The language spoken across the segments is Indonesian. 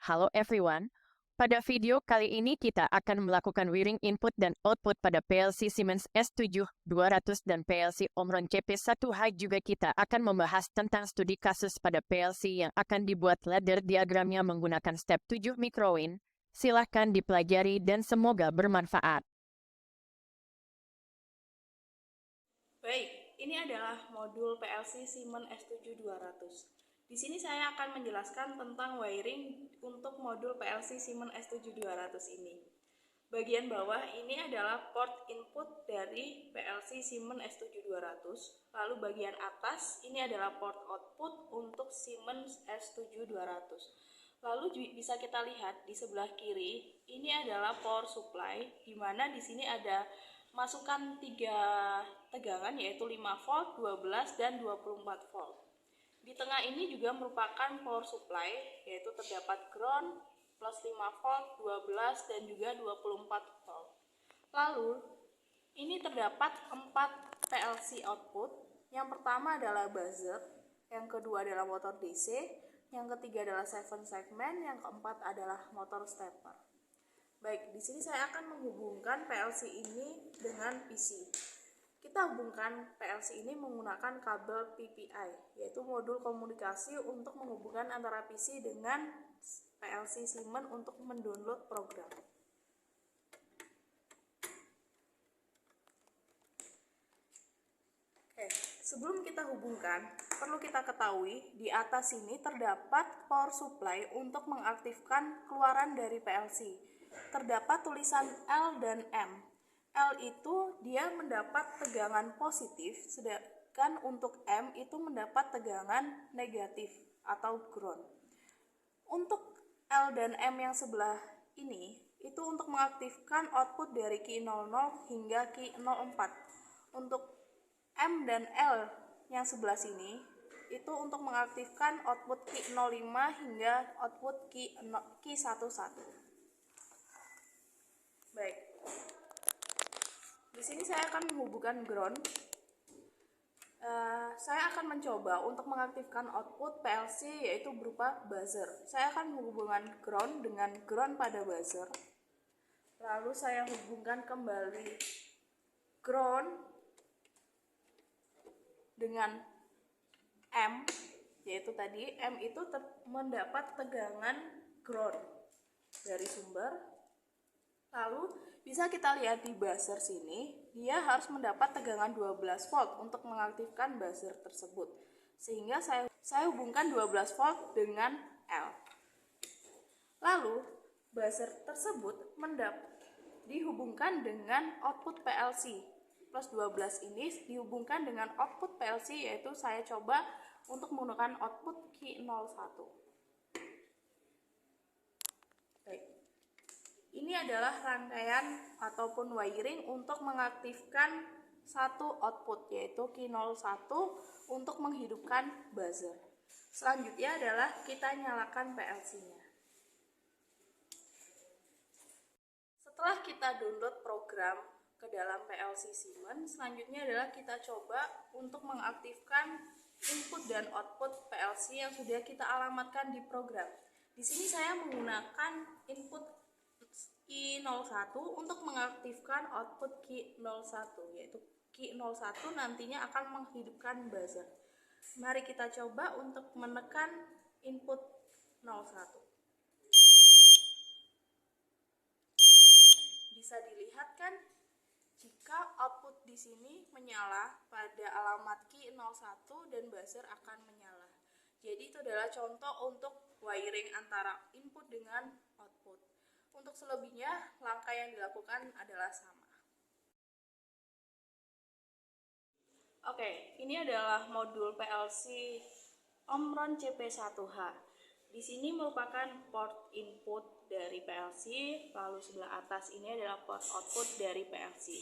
Halo everyone, pada video kali ini kita akan melakukan wiring input dan output pada PLC Siemens S7-200 dan PLC Omron CP1H. Juga kita akan membahas tentang studi kasus pada PLC yang akan dibuat ladder diagramnya menggunakan step 7 microwin. Silahkan dipelajari dan semoga bermanfaat. Baik, ini adalah modul PLC Siemens S7-200. Di sini saya akan menjelaskan tentang wiring untuk modul PLC Siemens S7-200 ini. Bagian bawah ini adalah port input dari PLC Siemens S7-200. Lalu bagian atas ini adalah port output untuk Siemens S7-200. Lalu bisa kita lihat di sebelah kiri, ini adalah power supply, di mana di sini ada masukan 3 tegangan yaitu 5 volt, 12 dan 24 volt. Di tengah ini juga merupakan power supply yaitu terdapat ground plus 5 volt, 12 dan juga 24 volt. Lalu ini terdapat 4 PLC output. Yang pertama adalah buzzer, yang kedua adalah motor DC, yang ketiga adalah 7 segment, yang keempat adalah motor stepper. Baik, di sini saya akan menghubungkan PLC ini dengan PC. Kita hubungkan PLC ini menggunakan kabel PPI, yaitu modul komunikasi untuk menghubungkan antara PC dengan PLC Siemens untuk mendownload program. Sebelum kita hubungkan, perlu kita ketahui di atas sini terdapat power supply untuk mengaktifkan keluaran dari PLC. Terdapat tulisan L dan M. L itu dia mendapat tegangan positif, sedangkan untuk M itu mendapat tegangan negatif atau ground. Untuk L dan M yang sebelah ini, itu untuk mengaktifkan output dari Q00 hingga Q04. Untuk M dan L yang sebelah sini itu untuk mengaktifkan output Q05 hingga output Q11. Baik. Di sini saya akan menghubungkan ground. Saya akan mencoba untuk mengaktifkan output PLC yaitu berupa buzzer. Saya akan menghubungkan ground dengan ground pada buzzer. Lalu saya hubungkan kembali ground dengan M, yaitu tadi M itu mendapat tegangan ground dari sumber. Lalu bisa kita lihat di buzzer sini, dia harus mendapat tegangan 12 volt untuk mengaktifkan buzzer tersebut. Sehingga saya hubungkan 12 volt dengan L. Lalu buzzer tersebut dihubungkan dengan output PLC. Plus 12 ini dihubungkan dengan output PLC, yaitu saya coba untuk menggunakan output Q01. Baik. Ini adalah rangkaian ataupun wiring untuk mengaktifkan satu output yaitu Q01 untuk menghidupkan buzzer. Selanjutnya adalah kita nyalakan PLC-nya. Setelah kita download program ke dalam PLC Siemens, selanjutnya adalah kita coba untuk mengaktifkan input dan output PLC yang sudah kita alamatkan di program. Di sini saya menggunakan input Q01 untuk mengaktifkan output Q01, yaitu Q01 nantinya akan menghidupkan buzzer. Mari kita coba untuk menekan input 01. Bisa dilihat kan? Jika output di sini menyala pada alamat Q01 dan buzzer akan menyala. Jadi itu adalah contoh untuk wiring antara input dengan output. Untuk selebihnya, langkah yang dilakukan adalah sama. Oke, ini adalah modul PLC Omron CP1H. Di sini merupakan port input dari PLC, lalu sebelah atas ini adalah port output dari PLC.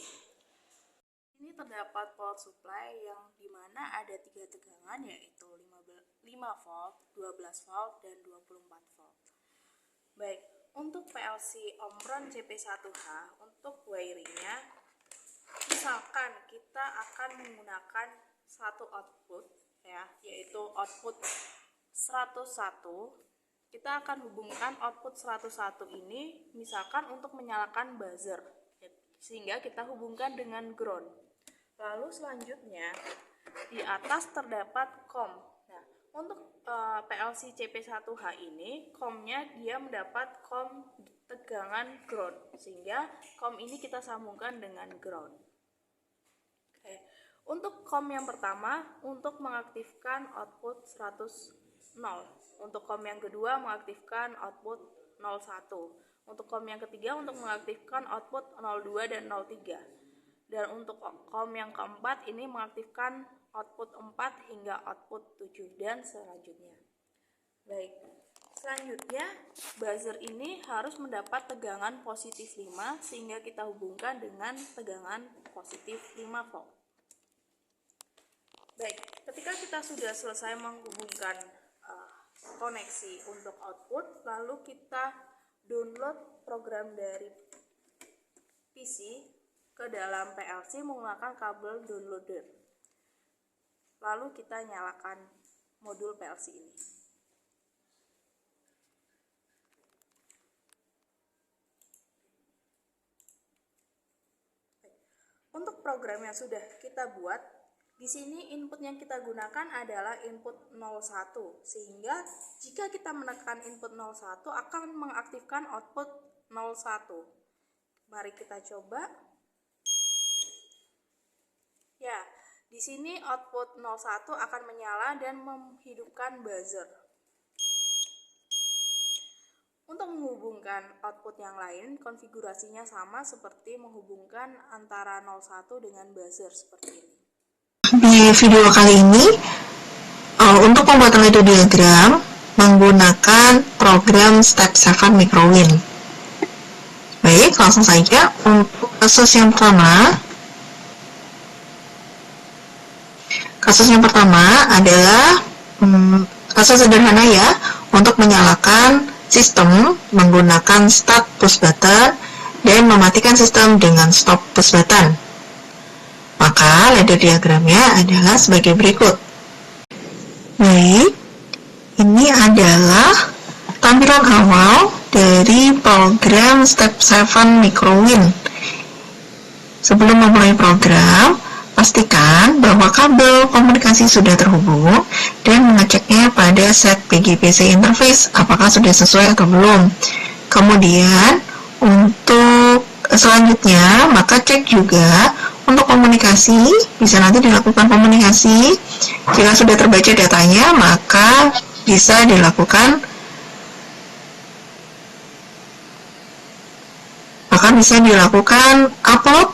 Ini terdapat power supply yang dimana ada 3 tegangan yaitu 5 volt, 12 volt, dan 24 volt. Baik, untuk PLC Omron CP1H, untuk wiringnya, misalkan kita akan menggunakan satu output ya, yaitu output 101 kita akan hubungkan output 101 ini misalkan untuk menyalakan buzzer, sehingga kita hubungkan dengan ground. Lalu selanjutnya di atas terdapat COM. Nah, untuk PLC CP1H ini COM-nya dia mendapat COM tegangan ground, sehingga COM ini kita sambungkan dengan ground. Oke. Untuk COM yang pertama untuk mengaktifkan output 100. Untuk COM yang kedua mengaktifkan output 01. Untuk COM yang ketiga untuk mengaktifkan output 02 dan 03. Dan untuk COM yang keempat ini mengaktifkan output 4 hingga output 7 dan selanjutnya. Baik. Selanjutnya buzzer ini harus mendapat tegangan positif 5 sehingga kita hubungkan dengan tegangan positif 5 volt. Baik, ketika kita sudah selesai menghubungkan koneksi untuk output, lalu kita download program dari PC ke dalam PLC menggunakan kabel downloader. Lalu kita nyalakan modul PLC ini. Untuk program yang sudah kita buat, di sini input yang kita gunakan adalah input 01, sehingga jika kita menekan input 01 akan mengaktifkan output 01. Mari kita coba. Ya, di sini output 01 akan menyala dan menghidupkan buzzer. Untuk menghubungkan output yang lain, konfigurasinya sama seperti menghubungkan antara 01 dengan buzzer seperti ini. Di video kali ini untuk pembuatan ledger diagram menggunakan program Step 7 Microwin. Baik, langsung saja untuk kasus yang pertama. Kasus yang pertama adalah kasus sederhana ya, untuk menyalakan sistem menggunakan start push button dan mematikan sistem dengan stop push button. Maka ladder diagramnya adalah sebagai berikut. Baik, ini adalah tampilan awal dari program Step 7 Microwin. Sebelum memulai program, pastikan bahwa kabel komunikasi sudah terhubung dan mengeceknya pada set PGPC interface apakah sudah sesuai atau belum. Kemudian untuk selanjutnya maka cek juga untuk komunikasi, bisa nanti dilakukan komunikasi. Jika sudah terbaca datanya, maka bisa dilakukan upload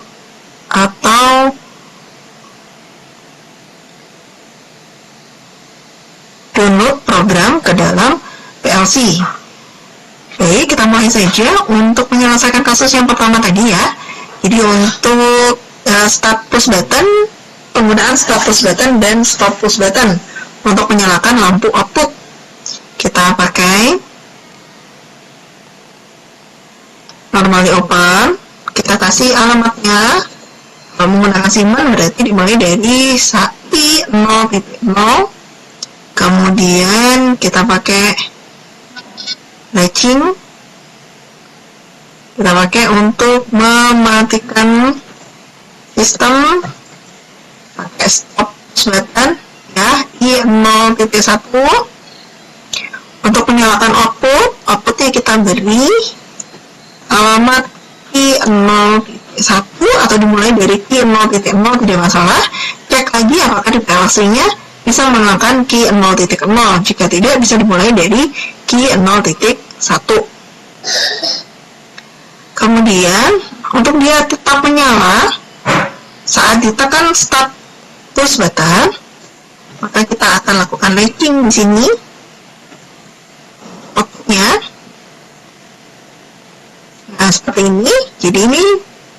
atau download program ke dalam PLC. Baik, kita mulai saja untuk menyelesaikan kasus yang pertama tadi ya. Jadi untuk start push button, penggunaan start push button dan stop push button untuk menyalakan lampu output. Kita pakai normally open, kita kasih alamatnya. Kalau menggunakan Siemens berarti dimulai dari I0.0, kemudian kita pakai latching, kita pakai untuk mematikan sistem, pakai stop button ya, I0.1. Untuk menyalakan outputnya kita beri alamat I0.1 atau dimulai dari I0.0, tidak masalah. Cek lagi apakah di PLC-nya bisa menggunakan key 0.0. Jika tidak, bisa dimulai dari key 0.1. Kemudian untuk dia tetap menyala saat ditekan start push button, maka kita akan lakukan latching di sini outputnya. Nah, seperti ini. Jadi ini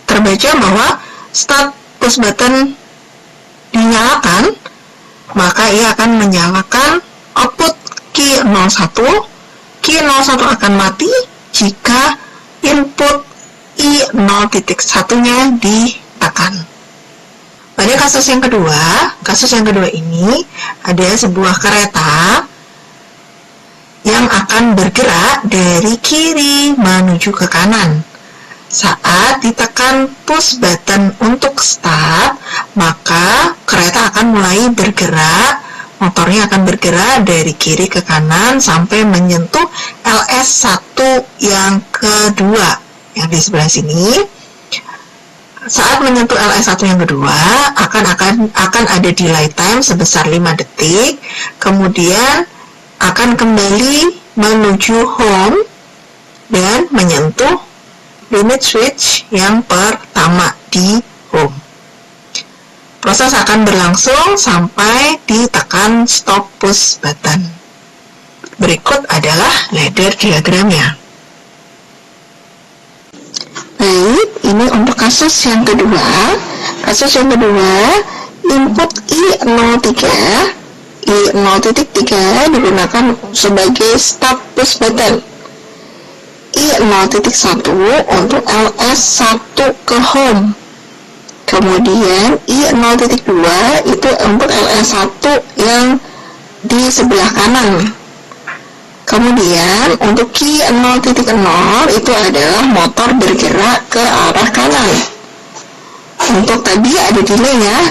terbaca bahwa start push button dinyalakan, maka ia akan menyalakan output key 01. Key 01 akan mati jika input I0.1-nya ditekan. Pada kasus yang kedua ini ada sebuah kereta yang akan bergerak dari kiri menuju ke kanan. Saat ditekan push button untuk start, maka kereta akan mulai bergerak, motornya akan bergerak dari kiri ke kanan sampai menyentuh LS1 yang kedua, yang di sebelah sini. Saat menyentuh LS1 yang kedua, akan ada delay time sebesar 5 detik, kemudian akan kembali menuju home dan menyentuh limit switch yang pertama di home. Proses akan berlangsung sampai ditekan stop push button. Berikut adalah ladder diagramnya. Baik, ini untuk kasus yang kedua. Kasus yang kedua, input I03 digunakan sebagai stop push button. I0.1 untuk LS1 ke home. Kemudian I0.2 itu untuk LS1 yang di sebelah kanan. Kemudian untuk Q0.0 itu adalah motor bergerak ke arah kanan. Untuk tadi ada delay-nya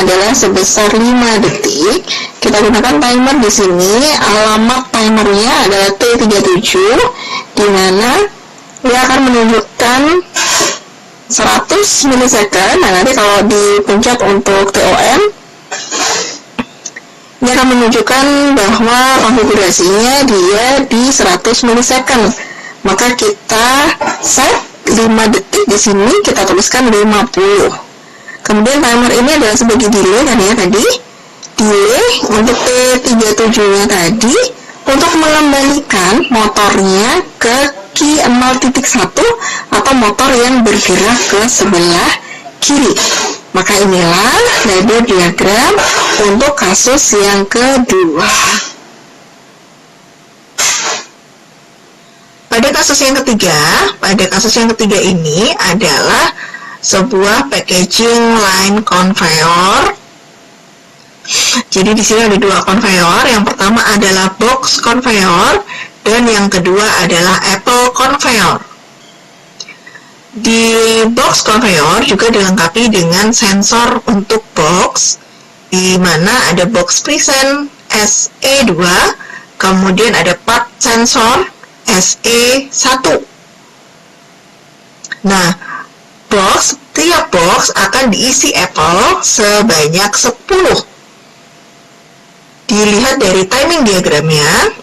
adalah sebesar 5 detik. Kita gunakan timer di sini. Alamat timernya adalah T37, di mana dia akan menunjukkan 100 milisecond. Nah, nanti kalau dipencet untuk TOM, dia akan menunjukkan bahwa konfigurasinya dia di 100 milisecond. Maka kita set 5 detik di sini, kita tuliskan 50. Kemudian timer ini adalah sebagai delay kan ya tadi. Delay untuk T37-nya tadi untuk mengembalikan motornya ke Q0.1 atau motor yang bergerak ke sebelah kiri. Maka inilah ladder diagram untuk kasus yang kedua. Pada kasus yang ketiga ini adalah sebuah packaging line conveyor. Jadi di sini ada dua conveyor. Yang pertama adalah box conveyor dan yang kedua adalah apple conveyor. Di box conveyor juga dilengkapi dengan sensor untuk box, di mana ada box present SE2, kemudian ada part sensor SE1. Nah, tiap box akan diisi apple sebanyak 10. Dilihat dari timing diagramnya,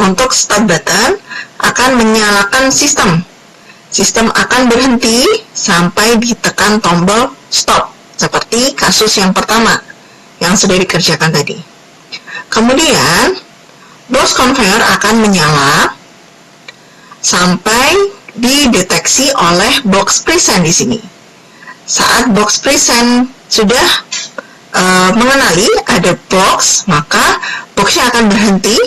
untuk start button akan menyalakan sistem. Sistem akan berhenti sampai ditekan tombol stop, seperti kasus yang pertama yang sudah dikerjakan tadi. Kemudian, box conveyor akan menyala sampai dideteksi oleh box present di sini. Saat box present sudah mengenali ada box, maka boxnya akan berhenti,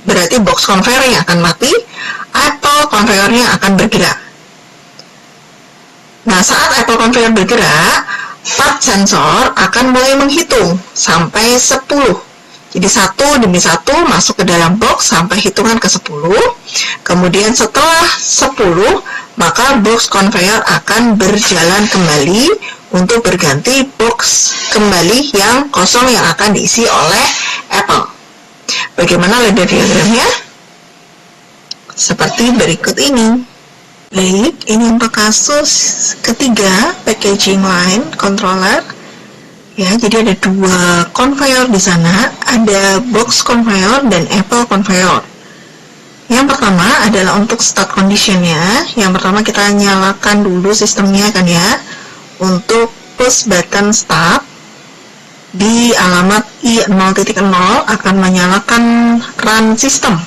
berarti box conveyornya akan mati atau conveyornya akan bergerak. Nah, saat apple conveyor bergerak, part sensor akan mulai menghitung sampai 10. Jadi satu demi satu masuk ke dalam box sampai hitungan ke 10. Kemudian setelah 10, maka box conveyor akan berjalan kembali untuk berganti box kembali yang kosong yang akan diisi oleh apple. Bagaimana ladder diagramnya? Seperti berikut ini. Baik, ini untuk kasus ketiga, packaging line controller. Ya, jadi ada dua conveyor di sana, ada box conveyor dan apple conveyor. Yang pertama adalah untuk start conditionnya. Yang pertama kita nyalakan dulu sistemnya kan ya. Untuk push button start, di alamat I0.0 akan menyalakan run system.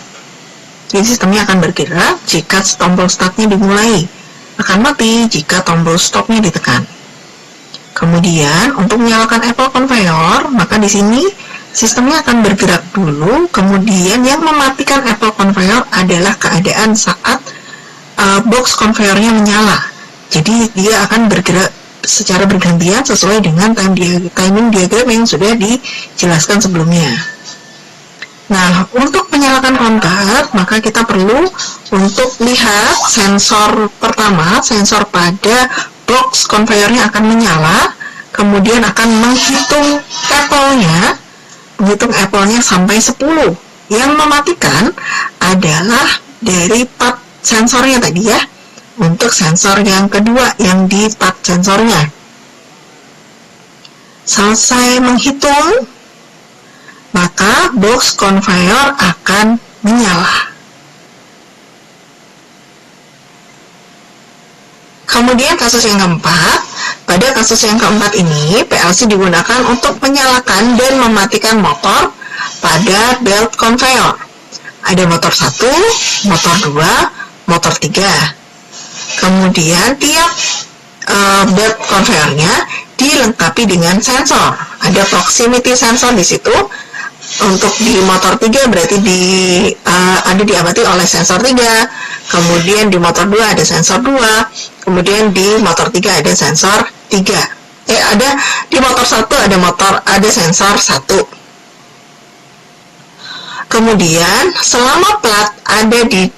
Jadi sistemnya akan bergerak jika tombol startnya dimulai, akan mati jika tombol stopnya ditekan. Kemudian untuk menyalakan apple conveyor, maka di sini sistemnya akan bergerak dulu. Kemudian yang mematikan apple conveyor adalah keadaan saat box conveyornya menyala. Jadi dia akan bergerak secara bergantian sesuai dengan timing diagram yang sudah dijelaskan sebelumnya. Nah, untuk menyalakan kontak, maka kita perlu untuk lihat sensor pertama, sensor pada box conveyornya akan menyala, kemudian akan menghitung apple-nya sampai 10. Yang mematikan adalah dari part sensornya tadi ya, untuk sensor yang kedua yang di part sensornya. Selesai menghitung, maka box conveyor akan menyala. Kemudian kasus yang keempat, pada kasus yang keempat ini PLC digunakan untuk menyalakan dan mematikan motor pada belt conveyor. Ada motor 1, motor 2, motor 3. Kemudian tiap belt conveyornya dilengkapi dengan sensor. Ada proximity sensor di situ. Untuk di motor 3 berarti ada diamati oleh sensor 3, kemudian di motor 2 ada sensor 2, kemudian di motor 3 ada sensor 3. Di motor 1 ada sensor 1. Kemudian selama plat ada di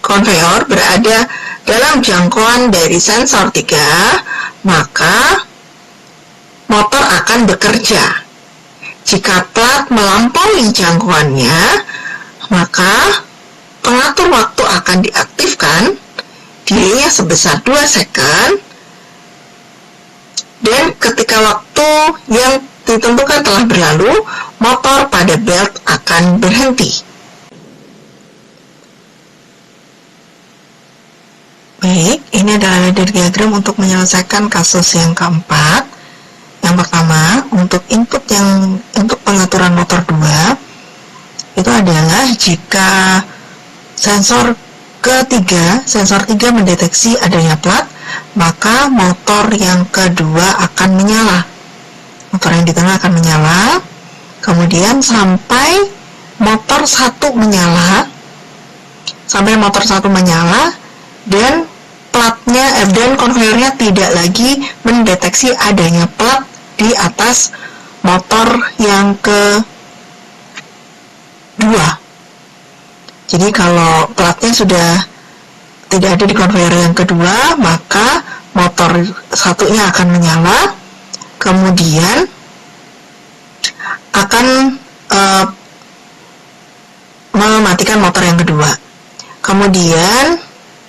conveyor berada dalam jangkauan dari sensor 3, maka motor akan bekerja. Jika plat melampaui jangkauannya, maka pengatur waktu akan diaktifkan, delaynya sebesar 2 second, dan ketika waktu yang ditentukan telah berlalu, motor pada belt akan berhenti. Baik, ini adalah ladder diagram untuk menyelesaikan kasus yang keempat. Yang pertama, untuk untuk pengaturan motor 2 itu adalah jika sensor 3 mendeteksi adanya plat, maka motor yang kedua akan menyala. Motor yang di tengah akan menyala, kemudian sampai motor 1 menyala, dan dan konveyornya tidak lagi mendeteksi adanya plat di atas motor yang kedua. Jadi kalau platnya sudah tidak ada di konveyor yang kedua, maka motor 1-nya akan menyala, kemudian akan mematikan motor yang kedua. Kemudian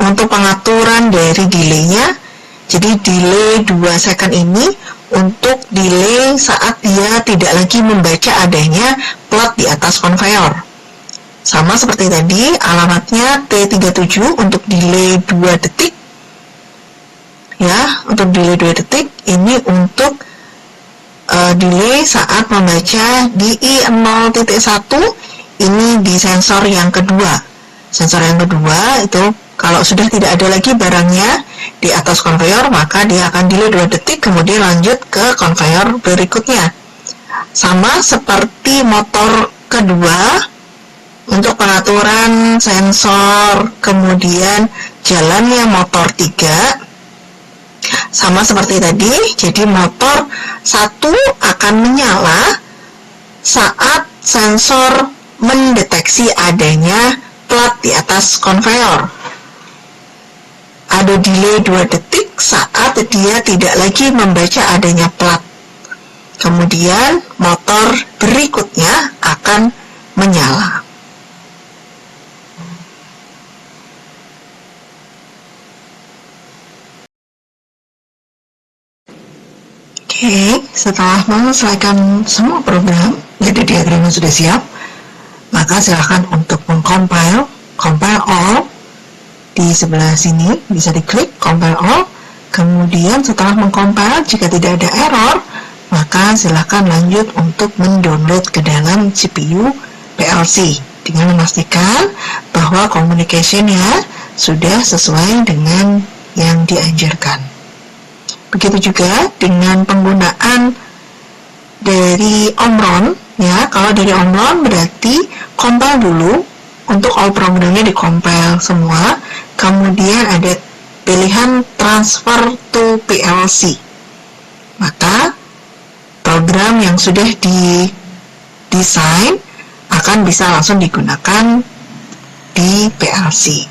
untuk pengaturan dari delay-nya, jadi delay 2 second ini untuk delay saat dia tidak lagi membaca adanya plat di atas konveyor. Sama seperti tadi, alamatnya T37 untuk delay 2 detik. Ya, untuk delay 2 detik, ini untuk delay saat membaca di I0.1, ini di sensor yang kedua. Sensor yang kedua itu kalau sudah tidak ada lagi barangnya di atas konveyor, maka dia akan delay 2 detik, kemudian lanjut ke konveyor berikutnya. Sama seperti motor kedua, untuk pengaturan sensor, kemudian jalannya motor 3, sama seperti tadi, jadi motor 1 akan menyala saat sensor mendeteksi adanya plat di atas konveyor. Ada delay 2 detik saat dia tidak lagi membaca adanya plat. Kemudian motor berikutnya akan menyala. Oke, setelah menyelesaikan semua program, jadi diagramnya sudah siap, maka silakan untuk compile all. Di sebelah sini bisa diklik compile all. Kemudian setelah mengcompile, jika tidak ada error, maka silakan lanjut untuk mendownload ke dalam CPU PLC dengan memastikan bahwa communication-nya sudah sesuai dengan yang dianjurkan. Begitu juga dengan penggunaan dari Omron, ya. Kalau dari Omron berarti compile dulu, untuk all programnya di-compile semua, kemudian ada pilihan transfer to PLC. Maka program yang sudah didesain akan bisa langsung digunakan di PLC.